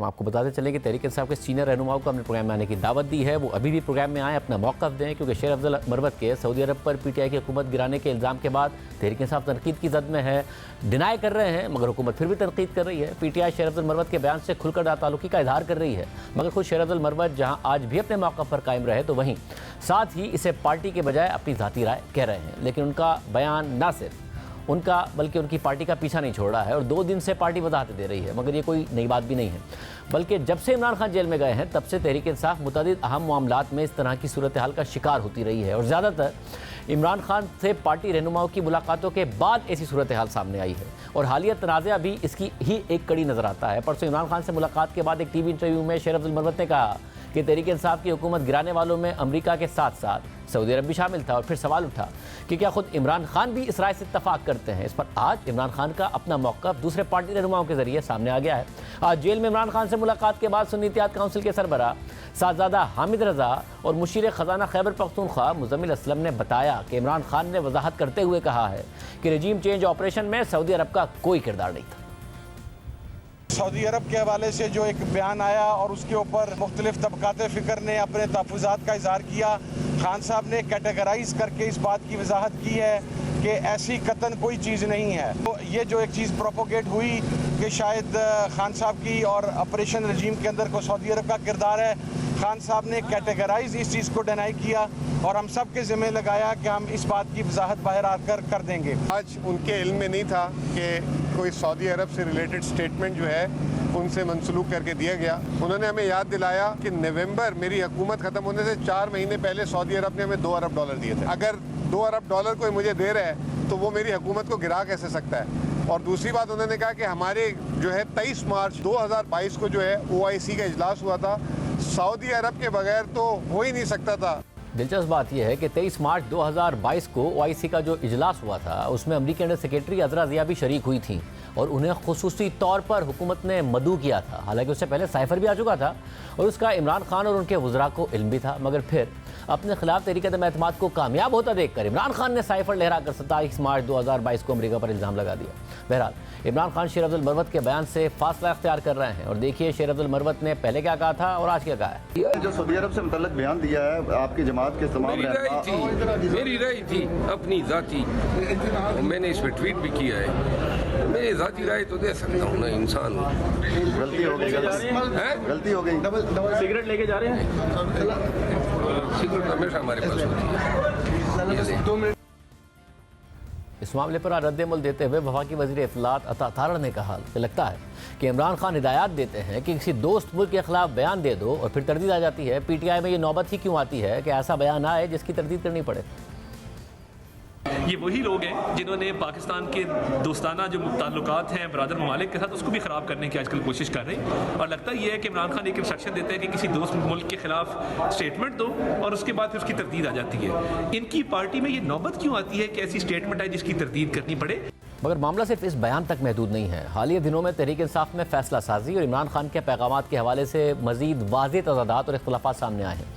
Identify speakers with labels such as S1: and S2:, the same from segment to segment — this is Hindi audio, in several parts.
S1: हम आपको बताते चले कि तहरीक इंसाफ के सीनियर रहनुमाओं को हमने प्रोग्राम में आने की दावत दी है। वो अभी भी प्रोग्राम में आए, अपना मौक़िफ़ दें, क्योंकि शेर अफजल मरवत के सऊदी अरब पर PTI की हुकूमत गिराने के इल्ज़ाम के बाद तहरीक इंसाफ तनकीद की जद में है, डिनाई कर रहे हैं, मगर हुकूमत फिर भी तनकीद कर रही है। PTI शेर अफजल मरवत के बयान से खुलकर नाताल्लुकी का इजहार कर रही है, मगर खुद शेर अफजल मरवत जहाँ आज भी अपने मौक़िफ़ पर कायम रहे, तो वहीं साथ ही इसे पार्टी के बजाय अपनी ज़ाती राय कह रहे हैं। लेकिन उनका बयान ना सिर्फ उनका बल्कि उनकी पार्टी का पीछा नहीं छोड़ रहा है और 2 दिन से पार्टी वजाहतें दे रही है। मगर ये कोई नई बात भी नहीं है, बल्कि जब से इमरान खान जेल में गए हैं तब से तहरीक इंसाफ मुतअद्दिद अहम मामलात में इस तरह की सूरत हाल का शिकार होती रही है और ज़्यादातर इमरान खान से पार्टी रहनुमाओं की मुलाकातों के बाद ऐसी सूरत हाल सामने आई है और हालिया तनाज़ा भी इसकी ही एक कड़ी नज़र आता है। परसों इमरान खान से मुलाकात के बाद एक TV इंटरव्यू में शेर अफजल मरवत ने कहा कि तहरीक इंसाफ की हुकूमत गिराने वालों में अमेरिका के साथ साथ सऊदी अरब भी शामिल था और फिर सवाल उठा कि क्या खुद इमरान खान भी इस राय से इत्तफाक करते हैं। इस पर आज इमरान खान का अपना मौक़िफ़ दूसरे पार्टी रहनुमाओं के जरिए सामने आ गया है। आज जेल में इमरान खान से मुलाकात के बाद सुन्नी इत्तेहाद काउंसिल के सरबराह साहबजादा हामिद रज़ा और मुशीर ख़जाना खैबर पख्तूनख्वा मुज़म्मिल असलम ने बताया कि इमरान खान ने वजाहत करते हुए कहा है कि रजीम चेंज ऑपरेशन में सऊदी अरब का कोई किरदार नहीं था।
S2: सऊदी अरब के हवाले से जो एक बयान आया और उसके ऊपर मुख्तलिफ तबकात फ़िक्र ने अपने तहफ़्फ़ुज़ात का इज़हार किया, खान साहब ने कैटेगराइज करके इस बात की वजाहत की है कि ऐसी कतन कोई चीज़ नहीं है। तो ये जो एक चीज़ प्रोपोगेट हुई कि शायद खान साहब की और ऑपरेशन रजीम के अंदर को सऊदी अरब का किरदार है, खान साहब ने कैटेगराइज इस चीज़ को डिनाई किया और हम सब के ज़िम्मे लगाया कि हम इस बात की वजाहत बाहर आकर कर देंगे।
S3: आज उनके इल्म में नहीं था कि कोई सऊदी अरब से रिलेटेड स्टेटमेंट जो है उनसे मंसलूक करके दिया गया। उन्होंने हमें याद दिलाया कि नवंबर मेरी हुकूमत ख़त्म होने से 4 महीने पहले सऊदी अरब ने हमें $2 अरब दिए थे। अगर $2 अरब कोई मुझे दे रहा है तो वो मेरी हुकूमत को गिरा कैसे सकता है। और दूसरी बात उन्होंने कहा कि हमारे जो है 23 मार्च 2022 को जो है OIC का इजलास हुआ था, सऊदी अरब के बगैर तो हो ही नहीं सकता था।
S1: दिलचस्प बात यह है कि 23 मार्च 2022 को OIC का जो इजलास हुआ था उसमें अमरीकी अंडर सेक्रेटरी अजरा ज़िया भी शरीक हुई थी और उन्हें खुसूसी तौर पर हुकूमत ने मदऊ किया था। हालांकि उससे पहले साइफर भी आ चुका था और उसका इमरान खान और उनके वज़रा को इल्म भी था, मगर फिर अपने खिलाफ तहरीक एतमाद को कामयाब होता देखकर इमरान खान ने साइफर लहरा कर 27 मार्च 2022 को अमेरिका पर इल्ज़ाम लगा दिया। बहरहाल इमरान खान शेर अफजल मरवत के बयान से फासला अख्तियार कर रहे हैं और देखिए शेर अफजल मरवत ने पहले क्या कहा था और आज क्या कहा है।
S4: जो सऊदी अरब से मुतल्लिक बयान दिया है आपकी जमात के तमाम
S5: मेरी राय थी अपनी ज़ाती, मैंने इस पर ट्वीट भी किया है। मेरी ज़ाती राय तो दे सकता हूँ ना, इंसान
S4: गलती हो गई, गलती हो गई।
S6: सिगरेट लेके जा रहे हैं,
S5: सिगरेट हमेशा हमारे पास होती है।
S1: इस मामले पर रद्द-ए-अमल देते हुए वफाकी वज़ीर इत्तलात अता तारड़ ने कहा कि लगता है कि इमरान खान हिदायत देते हैं कि किसी दोस्त मुल्क के खिलाफ बयान दे दो और फिर तरदीद आ जाती है। PTI में ये नौबत ही क्यों आती है कि ऐसा बयान आए जिसकी तरदीद करनी पड़े।
S6: ये वही लोग हैं जिन्होंने पाकिस्तान के दोस्ताना जो ताल्लुकात हैं बरादर ममालिक के साथ उसको भी ख़राब करने की आजकल कोशिश कर रहे हैं। और लगता ये है कि इमरान खान एक इंस्ट्रक्शन देते हैं कि किसी दोस्त मुल्क के खिलाफ स्टेटमेंट दो और उसके बाद फिर उसकी तरदीद आ जाती है। इनकी पार्टी में ये नौबत क्यों आती है कि ऐसी स्टेटमेंट है जिसकी तरदीद करनी पड़े।
S1: मगर मामला सिर्फ इस बयान तक महदूद नहीं है। हालिया दिनों में तहरीक इंसाफ में फैसला साजी और इमरान खान के पैगामात के हवाले से मजीद वाज़ेह तज़ादात और इख्तलाफात सामने आए हैं,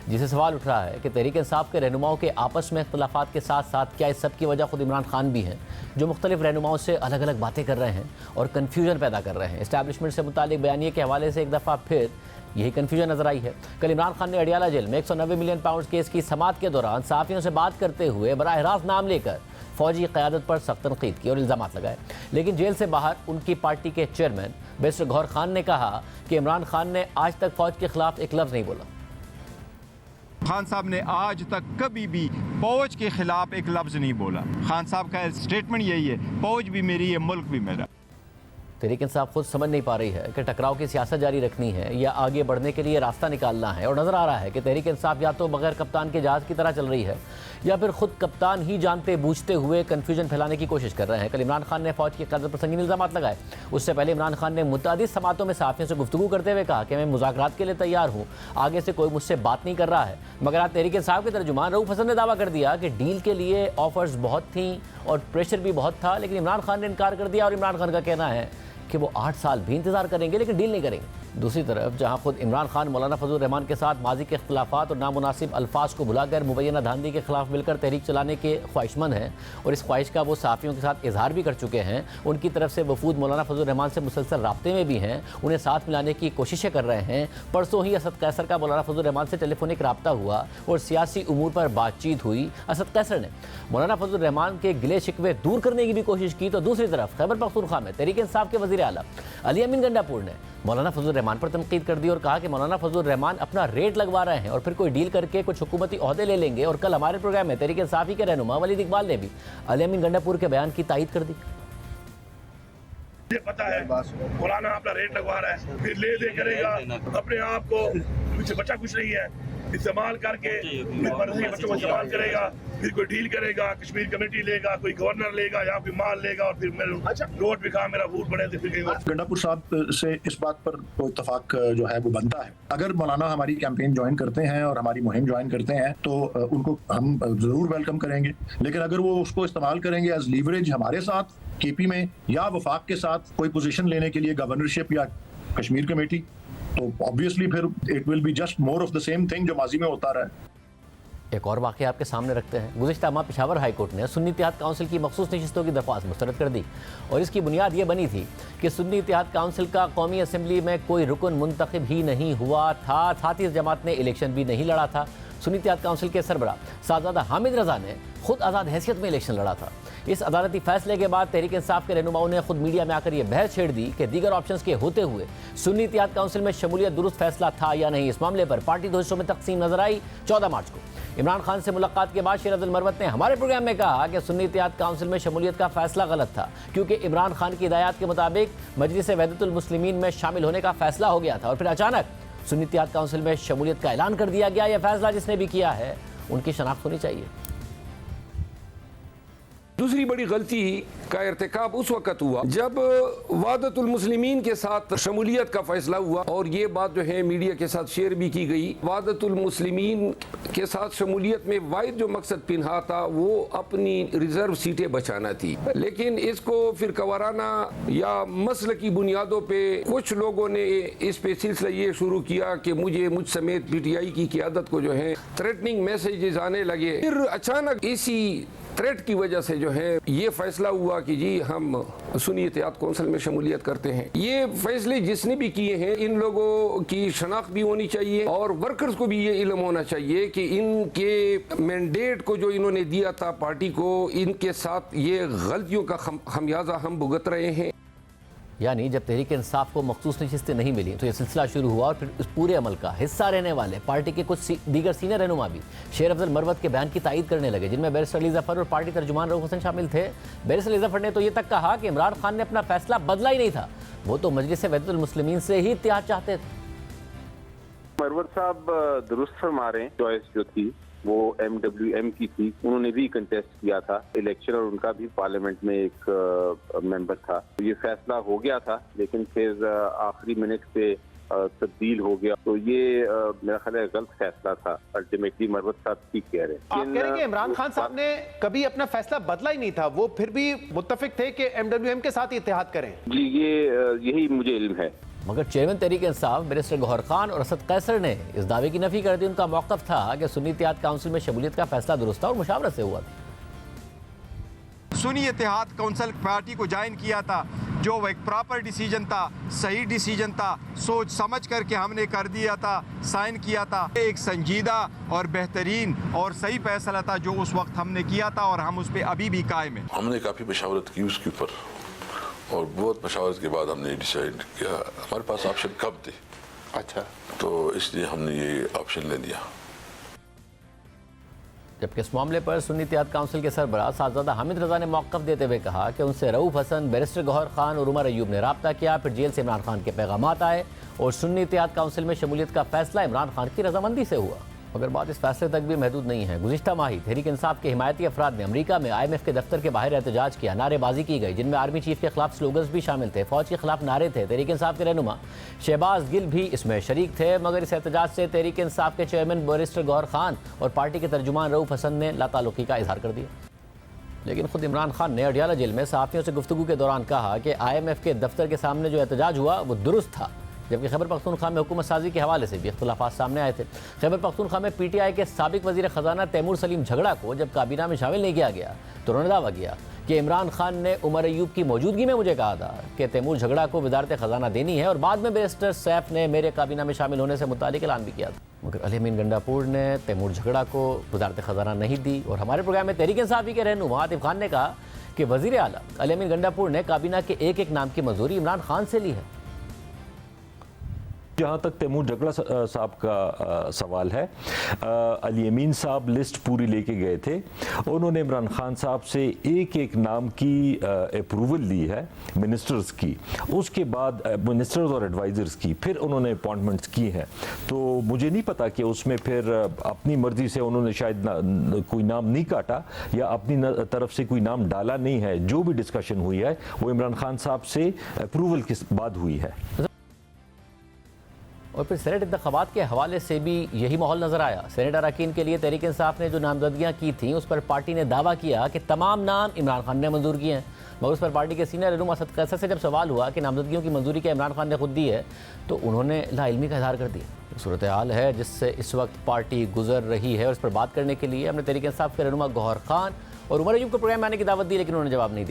S1: जिसे सवाल उठ रहा है कि तहरीक इंसाफ के रहनुमाओं के आपस में इख्तलाफात के साथ साथ क्या इस सब की वजह खुद इमरान खान भी हैं, जो मुख्तलिफ रहनुमाओं से अलग अलग बातें कर रहे हैं और कन्फ्यूजन पैदा कर रहे हैं। इस्टेब्लिशमेंट से मुतालिक बयानिए के हवाले से एक दफ़ा फिर यही कन्फ्यूजन नजर आई है। कल इमरान खान ने अडियाला जेल में 190 मिलियन पाउंड केस की समाअत के दौरान सहाफ़ियों से बात करते हुए बराह रास्त नाम लेकर फौजी क़यादत पर सख्त तनकीद की और इल्ज़ामात लगाए। लेकिन जेल से बाहर उनकी पार्टी के चेयरमैन बैरिस्टर गौहर खान ने कहा कि इमरान खान ने आज तक फ़ौज के खिलाफ एक लफ्ज़ नहीं बोला।
S7: खान साहब ने आज तक कभी भी फौज के खिलाफ एक लफ्ज़ नहीं बोला। खान साहब का स्टेटमेंट यही है, फौज भी मेरी है, मुल्क भी मेरा।
S1: तहरीक इंसाफ खुद समझ नहीं पा रही है कि टकराव की सियासत जारी रखनी है या आगे बढ़ने के लिए रास्ता निकालना है, और नज़र आ रहा है कि तहरीक इंसाफ या तो बगैर कप्तान के जहाज़ की तरह चल रही है या फिर खुद कप्तान ही जानते बूझते हुए कन्फ्यूजन फैलाने की कोशिश कर रहे हैं। कल इमरान खान ने फौज की क़यादत पर संगीन इल्ज़ामात लगाए। उससे पहले इमरान खान ने मुतअद्दिद समातों में सहाफ़ियों से गुफ्तगू करते हुए कहा कि मैं मुज़ाकरात के लिए तैयार हूँ, आगे से कोई मुझसे बात नहीं कर रहा है। मगर आज तहरीक इंसाफ के तर्जुमान रऊफ़ हसन ने दावा कर दिया कि डील के लिए ऑफर्स बहुत थी और प्रेशर भी बहुत था, लेकिन इमरान खान ने इनकार कर दिया और इमरान खान का कहना है कि वो 8 साल भी इंतज़ार करेंगे लेकिन डील नहीं करेंगे। दूसरी तरफ जहां खुद इमरान खान मौलाना फजल रहमान के साथ माजी के अख्तिलाफ़ात और नामुनासिब अल्फाज को भुलाकर मुबैना धांधली के खिलाफ मिलकर तहरीक चलाने के ख्वाहिशमंद हैं और इस ख्वाहिश का वो सहाफ़ियों के साथ इजहार भी कर चुके हैं, उनकी तरफ से वफूद मौलाना फजल रहमान से मुसलसल राब्ते में भी हैं, उन्हें साथ मिलाने की कोशिशें कर रहे हैं। परसों ही असद कैसर का मौलाना फजल रहमान से टेलीफोनिक रब्ता हुआ और सियासी उमूर पर बातचीत हुई। असद कैसर ने मौलाना फजल रहमान के गिले शिकवे दूर करने की भी कोशिश की, तो दूसरी तरफ खैबर पख्तूनख्वा में तहरीक इंसाफ के वज़ीर आला अली अमीन गंडापुर ने मौलाना फजल रहमान पर तनकीद कर दी और कहा कि मौलाना फजल रहमान अपना रेट लगवा रहे हैं और फिर कोई डील करके कुछ हुकूमती ओहदे ले लेंगे। और कल हमारे प्रोग्राम में तहरीक इंसाफी के रहनुमा वलीद इकबाल ने भी अली अमीन गंडापुर के बयान की तायीद कर दी।
S8: ये पता है मौलाना अपना रेट लगवा रहा है, फिर ले दे करेगा, अपने आप को कुछ बचा कुछ नहीं है, इस्तेमाल करके बच्चों को इस्तेमाल करेगा, फिर कोई डील करेगा, कश्मीर कमेटी लेगा, कोई गवर्नर लेगा या कोई माल लेगा और फिर रोड भी खा मेरा वोट बढ़े तो फिर
S9: गंडापुर साहब से इस बात पर कोई इत्तेफाक जो है वो बनता है। अगर मौलाना हमारी कैंपेन ज्वाइन करते हैं और हमारी मुहिम ज्वाइन करते हैं तो उनको हम जरूर वेलकम करेंगे, लेकिन अगर वो उसको इस्तेमाल करेंगे एज लीवरेज हमारे साथ केपी में या वफाक के साथ कोई पोजीशन लेने के लिए, गवर्नरशिप या कश्मीर कमेटी, तो ऑब्वियसली फिर it will be just more of the same thing जो माजी में होता रहा है।
S1: एक और वाक़या आपके सामने रखते हैं। गुज़िश्ता माह पेशावर हाई कोर्ट ने सुन्नी इत्तेहाद काउंसिल की मखसूस नशिस्तों की दरख्वास्त मुस्तरद कर दी और इसकी बुनियाद ये बनी थी कि सुन्नी इत्तेहाद काउंसिल का कौमी असम्बली में कोई रुकन मुंतखब ही नहीं हुआ था, साथ ही इस जमात ने इलेक्शन भी नहीं लड़ा था। सुन्नी इत्तेहाद काउंसिल के सरबराह साहबजादा हामिद रज़ा ने खुद आज़ाद हैसियत में इलेक्शन लड़ा था। इस अदालती फैसले के बाद तहरीक इंसाफ के रहनुमाओं ने खुद मीडिया में आकर यह बहस छेड़ दी कि दीगर ऑप्शंस के होते हुए सुन्नी इत्तेहाद काउंसिल में शमूलियत दुरुस्त फैसला था या नहीं। इस मामले पर पार्टी दो हिस्सों में तकसीम नजर आई। 14 मार्च को इमरान खान से मुलाकात के बाद शेर अब्दुल मरवत ने हमारे प्रोग्राम में कहा कि सुन्नी इत्तेहाद काउंसिल में शमूलियत का फैसला गलत था क्योंकि इमरान खान की हिदायत के मुताबिक मजलिस वहदतुल मुस्लिमीन में शामिल होने का फैसला हो गया था और फिर अचानक सुन्नी इत्तेहाद काउंसिल में शमूलियत का ऐलान कर दिया गया। यह फैसला जिसने भी किया है उनकी शनाख्त होनी चाहिए।
S5: दूसरी बड़ी गलती का इर्तिकाब उस वक्त हुआ जब वहदतुल मुस्लिमीन के साथ शमूलियत का फैसला हुआ और ये बात जो है मीडिया के साथ शेयर भी की गई। वहदतुल मुस्लिमीन के साथ शमूलियत में वाहिद जो मकसद पिन्हा था वो अपनी रिजर्व सीटें बचाना थी, लेकिन इसको फिर कवाराना या मसल की बुनियादों पे कुछ लोगों ने इस पे सिलसिला ये शुरू किया कि मुझ समेत PTI की क़यादत को जो है थ्रेटनिंग मैसेजेस आने लगे। फिर अचानक इसी थ्रेट की वजह से जो है ये फैसला हुआ कि जी हम सुन्नी इत्तेहाद काउंसिल में शमूलियत करते हैं। ये फैसले जिसने भी किए हैं इन लोगों की शनाख्त भी होनी चाहिए और वर्कर्स को भी ये इल्म होना चाहिए कि इनके मैंडेट को जो इन्होंने दिया था पार्टी को, इनके साथ ये गलतियों का खमियाजा हम भुगत रहे हैं।
S1: यानी जब तहरीक इंसाफ को मखसूस नशिस्तें नहीं मिली तो ये सिलसिला शुरू हुआ और फिर इस पूरे अमल का हिस्सा रहने वाले पार्टी के कुछ दीगर सीनियर रहनुमा भी शेर अफजल मरवत के बयान की तायीद करने लगे, जिनमें बैरिस्टर अली जफर और पार्टी तर्जुमान रऊफ हसन शामिल थे। बैरिस्टर अली जफर ने तो ये तक कहा कि इमरान खान ने अपना फैसला बदला ही नहीं था, वो तो मजलिस वहदतुल मुस्लिमीन से ही इत्तेहाद चाहते थे।
S10: मरवत साहब दुरुस्त फरमा रहे हैं, चॉइस जो थी वो MWM की थी, उन्होंने भी कंटेस्ट किया था इलेक्शन और उनका भी पार्लियामेंट में एक मेंबर था। ये फैसला हो गया था लेकिन फिर आखिरी मिनट पे तब्दील हो गया, तो ये मेरा ख्याल है गलत फैसला था। अल्टीमेटली मरवत साहब ठीक कह रहे हैं।
S11: आप कह रहे हैं कि इमरान खान साहब ने कभी अपना फैसला बदला ही नहीं था, वो फिर भी मुत्तफिक थे कि MWM के साथ इत्तेहाद करें।
S10: जी यही मुझे इल्म है।
S1: मगर चेयरमैन तहरीक इंसाफ बैरिस्टर गौहर खान और असद कैसर ने इस दावे की नफी कर दी। उनका मौक़िफ़ था कि सुन्नी इत्तेहाद काउंसिल में शमूलियत का फैसला दुरुस्त था और मुशावरत से हुआ था।
S7: सुन्नी इत्तेहाद काउंसिल पार्टी को ज्वाइन किया था जो एक प्रॉपर डिसीजन था, सही डिसीजन था, सोच समझ करके हमने कर दिया था, साइन किया था। एक संजीदा और बेहतरीन और सही फैसला था जो उस वक्त हमने किया था और हम उस पर अभी भी कायम हैं।
S12: हमने काफ़ी मशावरत की उसके ऊपर और बहुत मशावरत के बाद हमने डिसाइड किया। हमारे पास ऑप्शन कम थे,
S10: अच्छा,
S12: तो इसलिए हमने ये ऑप्शन ले लिया।
S1: जबकि इस मामले पर सुन्नी इत्तेहाद काउंसिल के सरबराह साहबजादा हामिद रज़ा ने मौक़िफ़ देते हुए कहा कि उनसे रऊफ हसन, बैरिस्टर गौहर खान और उमर अयूब ने रब्ता किया, फिर जेल से इमरान खान के पैगामात आए और सुन्नी इत्तेहाद काउंसिल में शमूलियत का फैसला इमरान खान की रजामंदी से हुआ। मगर बात इस फैसले तक भी महदूद नहीं है। गुज़िश्ता माही तहरीक इंसाफ के हिमायती अफराद ने अमरीका में IMF के दफ्तर के बाहर एहतजाज किया, नारेबाजी की गई, जिनमें आर्मी चीफ के खिलाफ स्लोगन्स भी शामिल थे, फौज के खिलाफ नारे थे। तहरीक इंसाफ के रहनुमा शहबाज गिल भी इसमें शरीक थे। मगर इस एहतजाज से तहरीक इंसाफ के चेयरमैन बैरिस्टर गौहर खान और पार्टी के तर्जुमान रऊफ हसन ने लाताल्लुकी का इजहार कर दिया। लेकिन खुद इमरान खान ने अडियाला जेल में सहाफ़ियों से गुफ्तगू के दौरान कहा कि IMF के दफ्तर के सामने जो एहतजाज हुआ वो दुरुस्त था, जबकि खैबर पख्तूनख्वा में हुकूमत साजी के हवाले से भी इख्तिलाफात सामने आए थे। खैबर पख्तूनख्वा में PTI के साबिक वज़ीर ख़जाना तैमूर सलीम झगड़ा को जब काबीना में शामिल नहीं किया गया तो उन्होंने दावा किया कि इमरान खान ने उमर अयूब की मौजूदगी में मुझे कहा था कि तैमूर झगड़ा को वज़ारत ख़जाना देनी है, और बाद में बैरिस्टर सैफ ने मेरे काबीना में शामिल होने से मुतालिक ऐलान भी किया था। मगर अली अमीन गंडापुर ने तैमूर झगड़ा को वज़ारत ख़जाना नहीं दी, और हमारे प्रोग्राम में तहरीक इंसाफ़ी के रहनुमा आतिफ खान ने कहा कि वज़ीर आला अली अमीन गंडापुर ने काबीना के एक एक नाम की मंजूरी इमरान खान से ली है।
S13: जहाँ तक तैमूर झगड़ा साहब का सवाल है, अली अमीन साहब लिस्ट पूरी लेके गए थे, उन्होंने इमरान खान साहब से एक एक नाम की अप्रूवल ली है मिनिस्टर्स की, उसके बाद मिनिस्टर्स और एडवाइज़र्स की, फिर उन्होंने अपॉइंटमेंट्स की हैं। तो मुझे नहीं पता कि उसमें फिर अपनी मर्ज़ी से उन्होंने शायद कोई नाम नहीं काटा या अपनी तरफ से कोई नाम डाला नहीं है। जो भी डिस्कशन हुई है वो इमरान खान साहब से अप्रूवल के बाद हुई है।
S1: और फिर सेनेट इंतखाबात के हवाले से भी यही माहौल नजर आया। सेनेट अरकान के लिए तहरीक इंसाफ ने जो नामजदगियाँ की थीं उस पर पार्टी ने दावा किया कि तमाम नाम इमरान खान ने मंजूर किए हैं, मगर उस पर पार्टी के सीनियर रहनुमा असद कैसर से जब सवाल हुआ कि नामजदगियों की मंजूरी क्या इमरान खान ने खुद दी है, तो उन्होंने लाइल्मी का इजहार कर दिया। सूरत हाल है जिससे इस वक्त पार्टी गुजर रही है, और इस पर बात करने के लिए हमने तहरीक इंसाफ के रहनुमा गौहर खान और उमर अयूब को प्रोग्राम में आने की दावत दी, लेकिन उन्होंने जवाब नहीं दिया।